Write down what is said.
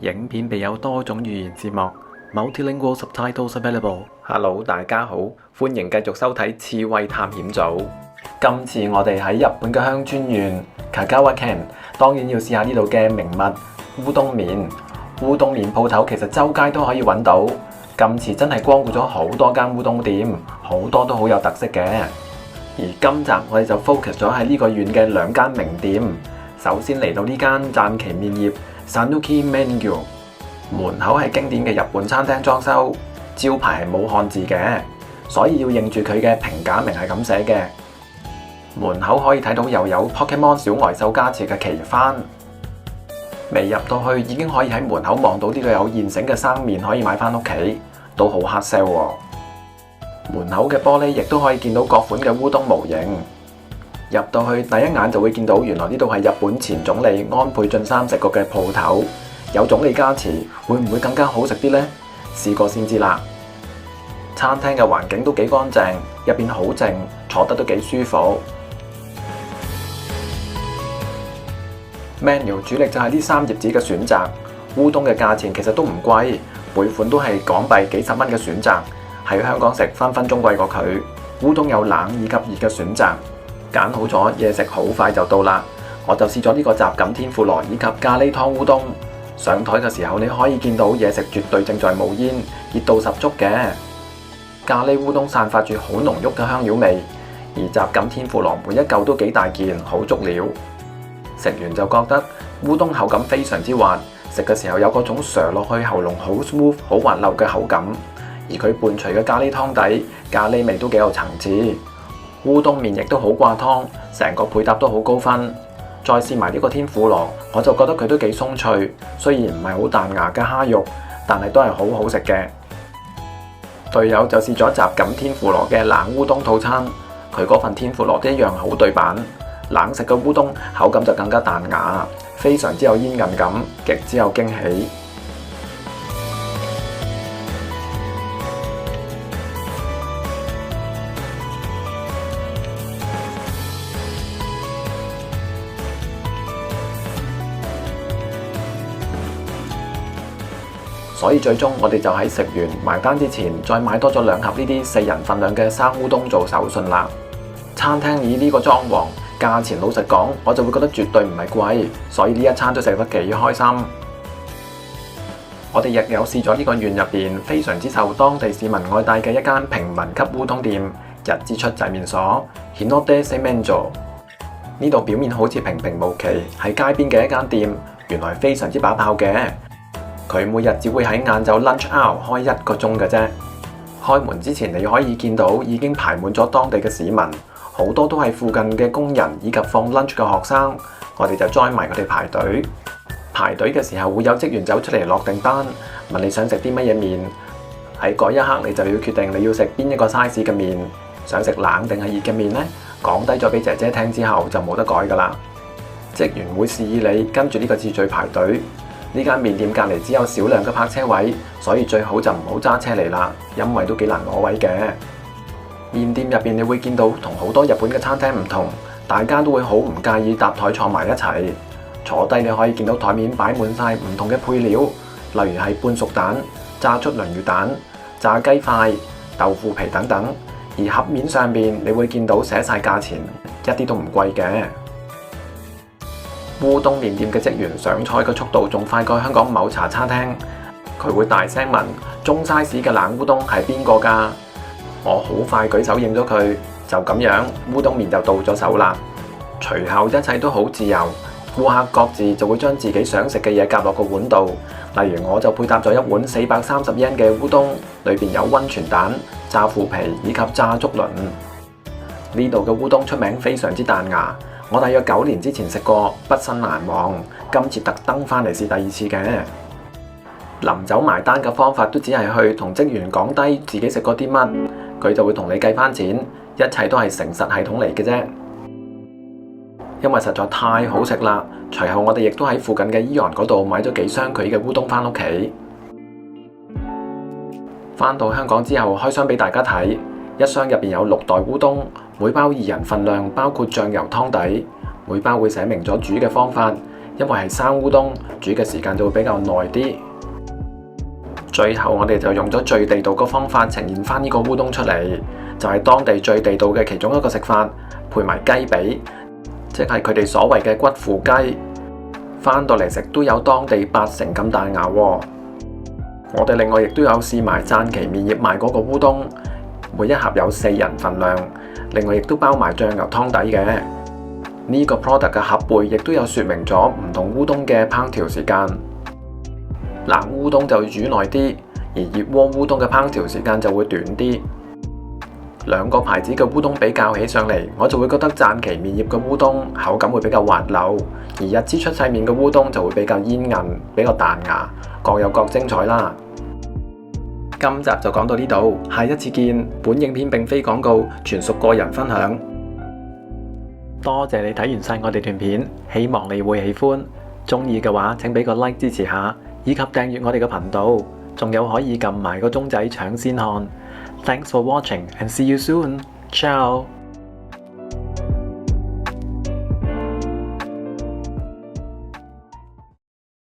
影片備有多種語言字幕 ，Multilingual subtitles available。Hello， 大家好，歡迎繼續收睇《刺猬探險組》。今次我哋喺日本嘅鄉村縣 Kagawa Ken， 當然要試下呢度嘅名物烏冬麵。烏冬麵鋪頭其實周街都可以揾到。今次真係光顧咗好多間烏冬店，好多都好有特色嘅。而今集我哋就 focus 咗喺呢個縣嘅兩間名店。首先嚟到呢間讚岐麵業 Sanuki Mengyo， 門口係經典嘅日本餐廳裝修，招牌係冇漢字嘅，所以要認住佢嘅平假名係咁寫嘅。門口可以睇到又有 Pokemon 小呆獸加持嘅旗幡。未入到去已經可以喺門口望到呢度有現成嘅生麵可以買返屋企，都好 hard sell 喎。門口嘅玻璃亦都可以見到各款嘅烏冬模型。入到去第一眼就會見到，原來呢度係日本前總理安倍晉三食過嘅鋪頭，有總理加持，會唔會更加好食啲呢？試過先知啦。餐廳嘅環境都幾乾淨，入邊好靜，坐得都幾舒服。menu 主力就係呢3頁紙嘅選擇，烏冬嘅價錢其實都唔貴，每款都係港幣幾十蚊嘅選擇，喺香港食分分鐘貴過佢。烏冬有冷以及熱嘅選擇。揀好咗嘢食好快就到啦，我就試咗呢個雜錦天婦羅以及咖喱湯烏冬。上枱嘅時候你可以見到嘢食絕對正在冒煙，熱度十足嘅。咖喱烏冬散發住好濃郁嘅香料味，而雜錦天婦羅每一嚿都幾大件，好足料。食完就覺得烏冬口感非常之滑，食嘅時候有嗰種嚐落去喉嚨好 smooth 好滑溜嘅口感，而佢伴隨嘅咖喱湯底，咖喱味都幾有層次。烏冬麵亦都好掛湯，成個配搭都好高分。再試埋呢個天婦羅，我就覺得佢都幾鬆脆，雖然唔係好彈牙嘅蝦肉，但係都係好好食嘅。隊友就試咗雜錦天婦羅嘅冷烏冬套餐，佢嗰份天婦羅都一樣好對版。冷食嘅烏冬口感就更加彈牙，非常之有煙韌感，極之有驚喜。所以最終我哋就喺食完埋單之前，再買多咗2盒呢啲4人份量嘅生烏冬做手信啦。餐廳以呢個裝潢，價錢老實講，我就會覺得絕對唔係貴，所以呢一餐都食得幾開心。我哋亦有試咗呢個縣入邊非常之受當地市民愛戴嘅一間平民級烏冬店——日之出製麵所 Hinode Seimenjo。呢度表面好似平平無奇，喺街邊嘅一間店，原來非常之把炮嘅。佢每日只會喺晏晝 lunch hour 開1個鐘嘅啫。開門之前你可以見到已經排滿咗當地嘅市民，好多都係附近嘅工人以及放 lunch 嘅學生。我哋就 join 埋佢哋排隊。排隊嘅時候會有職員走出嚟落訂單，問你想食啲乜嘢麵。喺嗰一刻你就要決定你要食邊一個 size 嘅麵，想食冷定係熱嘅麵呢？講低咗俾姐姐聽之後就冇得改噶啦。職員會示意你跟住呢個次序排隊。呢間麵店隔離只有少量嘅泊車位，所以最好就唔好揸車嚟啦，因為都幾難攞位嘅。麵店入邊你會見到同好多日本嘅餐廳唔同，大家都會好唔介意搭台坐埋一齊。坐低你可以見到台面擺滿晒唔同嘅配料，例如係半熟蛋、炸出鯪魚蛋、炸雞塊、豆腐皮等等。而盒面上邊你會見到寫晒價錢，一啲都唔貴嘅。烏冬麵店嘅職員上菜嘅速度仲快過香港某茶餐廳，佢會大聲問中 size 嘅冷烏冬係邊個㗎？我好快舉手應咗佢，就咁樣烏冬麵就到咗手啦。隨後一切都好自由，顧客各自就會將自己想食嘅嘢夾落個碗度。例如我就配搭咗一碗430yen嘅烏冬，裏邊有溫泉蛋、炸腐皮以及炸竹輪。呢度嘅烏冬出名非常之彈牙。我大約9年之前食過，畢生難忘。今次特登返嚟試第2次嘅。臨走埋單嘅方法都只係去同職員講低自己食過啲乜，佢就會同你計返錢，一切都係誠實系統嚟嘅啫。因為實在太好食啦，隨後我哋亦都喺附近嘅伊洋嗰度買咗幾箱佢嘅烏冬返屋企。返到香港之後開箱俾大家睇，一箱入邊有6袋烏冬。每包2人份量，包括醬油湯底。每包會寫明咗煮嘅方法，因為係生烏冬，煮嘅時間就會比較耐啲。最後我哋就用咗最地道嘅方法呈現翻呢個烏冬出嚟，就係當地最地道嘅其中一個食法，配埋雞髀，即係佢哋所謂嘅骨腐雞。翻到嚟食都有當地8成咁大牙喎。我哋另外亦都有試埋讚岐麵業賣嗰個烏冬，每一盒有4人份量，另外亦都包埋醬油湯底嘅。呢個 product 嘅盒背亦都有說明咗唔同烏冬嘅烹調時間。冷烏冬就會煮耐啲，而熱鍋烏冬嘅烹調時間就會短啲。兩個牌子嘅烏冬比較起上嚟，我就會覺得讚岐麵業嘅烏冬口感會比較滑溜，而日資出世麵嘅烏冬就會比較煙韌，比較彈牙，各有各精彩啦。今集就講到呢度，下一次見。本影片並非廣告，全屬個人分享。多謝你睇完晒我哋段片，希望你會喜歡。中意嘅話，請俾個 like 支持下，以及訂閱我哋嘅頻道，仲有可以撳埋個鐘仔搶先看。Thanks for watching and see you soon. Ciao.